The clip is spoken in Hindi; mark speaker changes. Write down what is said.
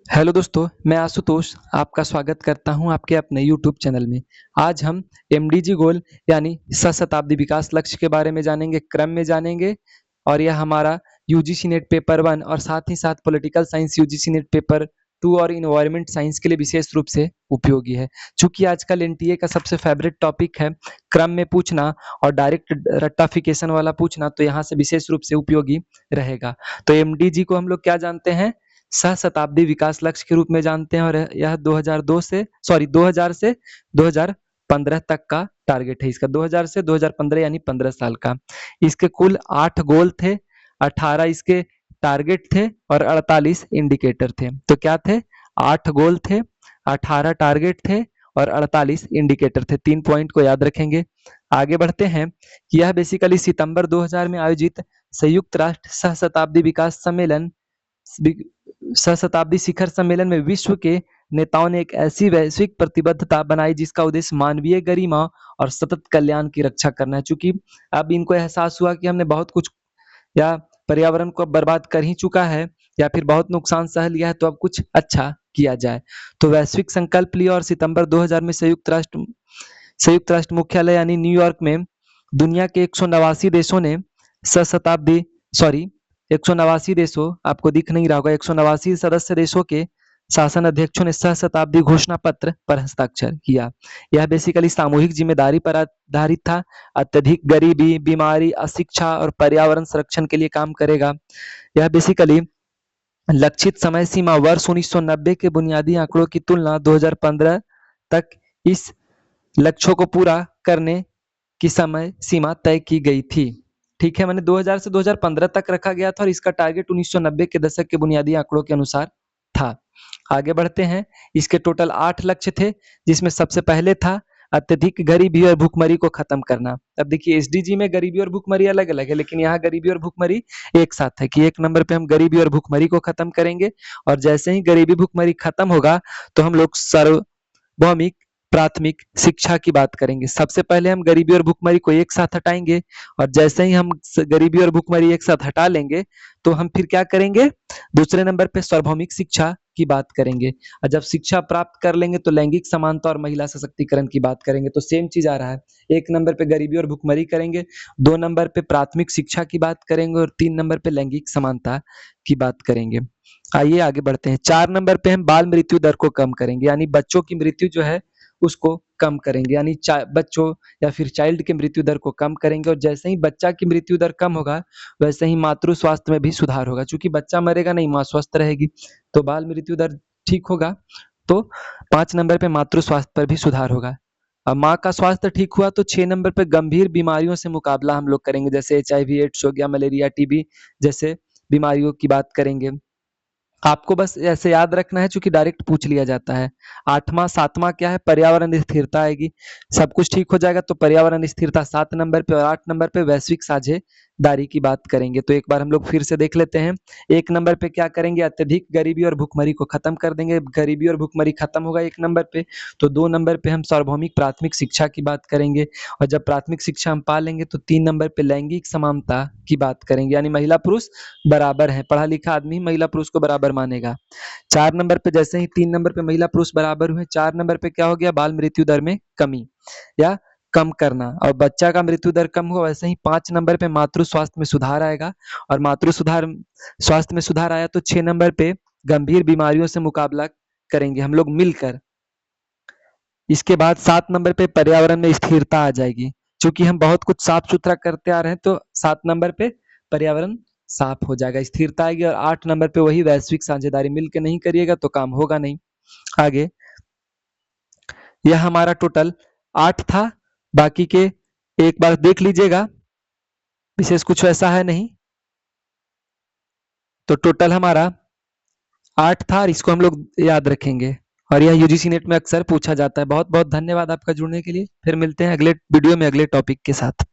Speaker 1: हेलो दोस्तों, मैं आशुतोष आपका स्वागत करता हूं आपके अपने यूट्यूब चैनल में। आज हम एमडीजी गोल यानी सहस्त्राब्दी विकास लक्ष्य के बारे में जानेंगे, क्रम में जानेंगे। और यह हमारा यूजीसी नेट पेपर 1 और साथ ही साथ political science UGC net paper 2 और इन्वायरमेंट साइंस के लिए विशेष रूप से उपयोगी है। चूंकि आजकल एनटीए का सबसे फेवरेट टॉपिक है क्रम में पूछना और डायरेक्ट रट्टाफिकेशन वाला पूछना, तो यहाँ से विशेष रूप से उपयोगी रहेगा। तो एमडीजी को हम लोग क्या जानते हैं? सहस्त्राब्दी विकास लक्ष्य के रूप में जानते हैं, और यह 2000 से 2015 तक का टारगेट है इसका। 2000 से 2015 यानी 15 साल का। इसके कुल 8 गोल थे, 18 इसके टारगेट थे और 48 इंडिकेटर थे। तो क्या थे? 8 गोल थे, 18 टारगेट थे और 48 इंडिकेटर थे। 3 पॉइंट को याद रखेंगे। आगे बढ़ते हैं कि यह बेसिकली सितंबर 2000 में आयोजित संयुक्त राष्ट्र सहस्त्राब्दी विकास सम्मेलन सहस्त्राब्दी शिखर सम्मेलन में विश्व के नेताओं ने एक ऐसी वैश्विक प्रतिबद्धता बनाई जिसका उद्देश्य मानवीय गरिमा और सतत कल्याण की रक्षा करना है। चूंकि अब इनको एहसास हुआ कि हमने बहुत कुछ या पर्यावरण को बर्बाद कर ही चुका है या फिर बहुत नुकसान सह लिया है, तो अब कुछ अच्छा किया जाए। तो वैश्विक संकल्प लिया और सितंबर 2000 में संयुक्त राष्ट्र मुख्यालय यानी न्यूयॉर्क में दुनिया के 189 देशों ने सहस्त्राब्दी सॉरी 189 देशों, आपको दिख नहीं रहा होगा, 189 सदस्य देशों के शासन अध्यक्षों ने सहस्त्राब्दी घोषणा पत्र पर हस्ताक्षर किया। यह बेसिकली सामूहिक जिम्मेदारी पर आधारित था। अत्यधिक गरीबी, बीमारी, अशिक्षा और पर्यावरण संरक्षण के लिए काम करेगा। यह बेसिकली लक्षित समय सीमा वर्ष 1990 के बुनियादी आंकड़ों की तुलना 2015 तक इस लक्ष्यों को पूरा करने की समय सीमा तय की गई थी। ठीक है, मैंने 2000 से 2015 तक रखा गया था और इसका टारगेट 1990 के दशक के बुनियादी आंकड़ों के अनुसार था। आगे बढ़ते हैं। इसके टोटल 8 लक्ष्य थे, जिसमें सबसे पहले था अत्यधिक गरीबी और भूखमरी को खत्म करना। अब देखिए, एसडीजी में गरीबी और भूखमरी अलग अलग है, लेकिन यहाँ गरीबी और भूखमरी एक साथ है कि 1 नंबर पे हम गरीबी और भूखमरी को खत्म करेंगे। और जैसे ही गरीबी भूखमरी खत्म होगा तो हम लोग सार्वभौमिक प्राथमिक शिक्षा की बात करेंगे। सबसे पहले हम गरीबी और भूखमरी को एक साथ हटाएंगे, और जैसे ही हम गरीबी और भूखमरी एक साथ हटा लेंगे तो हम फिर क्या करेंगे? दूसरे नंबर पे सार्वभौमिक शिक्षा की बात करेंगे। और जब शिक्षा प्राप्त कर लेंगे तो लैंगिक समानता और महिला सशक्तिकरण की बात करेंगे। तो सेम चीज आ रहा है, 1 नंबर पे गरीबी और भूखमरी करेंगे, 2 नंबर पे प्राथमिक शिक्षा की बात करेंगे और 3 नंबर पे लैंगिक समानता की बात करेंगे। आइए आगे बढ़ते हैं। 4 नंबर पे हम बाल मृत्यु दर को कम करेंगे, यानी बच्चों की मृत्यु जो है उसको कम करेंगे, यानी बच्चों या फिर चाइल्ड की मृत्यु दर को कम करेंगे। और जैसे ही बच्चा की मृत्यु दर कम होगा वैसे ही मातृ स्वास्थ्य में भी सुधार होगा। चूंकि बच्चा मरेगा नहीं, माँ स्वस्थ रहेगी, तो बाल मृत्यु दर ठीक होगा। तो 5 नंबर पे मातृ स्वास्थ्य पर भी सुधार होगा। अब माँ का स्वास्थ्य ठीक हुआ तो 6 नंबर पे गंभीर बीमारियों से मुकाबला हम लोग करेंगे, जैसे HIV एड्स हो गया, मलेरिया, टीबी जैसे बीमारियों की बात करेंगे। आपको बस ऐसे याद रखना है, चूंकि डायरेक्ट पूछ लिया जाता है। 8वां 7वां क्या है? पर्यावरण स्थिरता आएगी। सब कुछ ठीक हो जाएगा तो पर्यावरण स्थिरता 7 नंबर पे, और 8 नंबर पे वैश्विक साझेदारी की बात करेंगे। तो एक बार हम लोग फिर से देख लेते हैं। 1 नंबर पे क्या करेंगे? अत्यधिक गरीबी और भूखमरी को खत्म कर देंगे। गरीबी और भूखमरी खत्म होगा 1 नंबर पे। तो 2 नंबर पे हम सार्वभौमिक प्राथमिक शिक्षा की बात करेंगे, और जब प्राथमिक शिक्षा हम पा लेंगे तो 3 नंबर पे लैंगिक समानता की बात करेंगे, यानी महिला पुरुष बराबर है, पढ़ा लिखा आदमी महिला पुरुष को बराबर मानेगा। 4 नंबर पे जैसे ही 3 नंबर पे महिला पुरुष बराबर हुए, 4 नंबर पे क्या हो गया? बाल मृत्यु दर में कमी या कम करना। और बच्चा का मृत्यु दर कम हुआ, वैसे ही 5 नंबर पे मातृ स्वास्थ्य में सुधार आएगा। और मातृ स्वास्थ्य में सुधार आया तो 6 नंबर पे गंभीर बीमारियों से मुकाबला करेंगे हम लोग मिलकर। इसके बाद 7 नंबर पे पर्यावरण में स्थिरता आ जाएगी। चूंकि हम बहुत कुछ साफ सुथरा करते आ रहे हैं तो 7 नंबर पे पर्यावरण साफ हो जाएगा, स्थिरता आएगी। और 8 नंबर पे वही वैश्विक साझेदारी, मिलकर नहीं करिएगा तो काम होगा नहीं। आगे, यह हमारा टोटल 8 था। बाकी के एक बार देख लीजिएगा, विशेष कुछ ऐसा है नहीं। तो टोटल हमारा 8 था और इसको हम लोग याद रखेंगे, और यह यूजीसी नेट में अक्सर पूछा जाता है। बहुत बहुत धन्यवाद आपका जुड़ने के लिए। फिर मिलते हैं अगले वीडियो में अगले टॉपिक के साथ।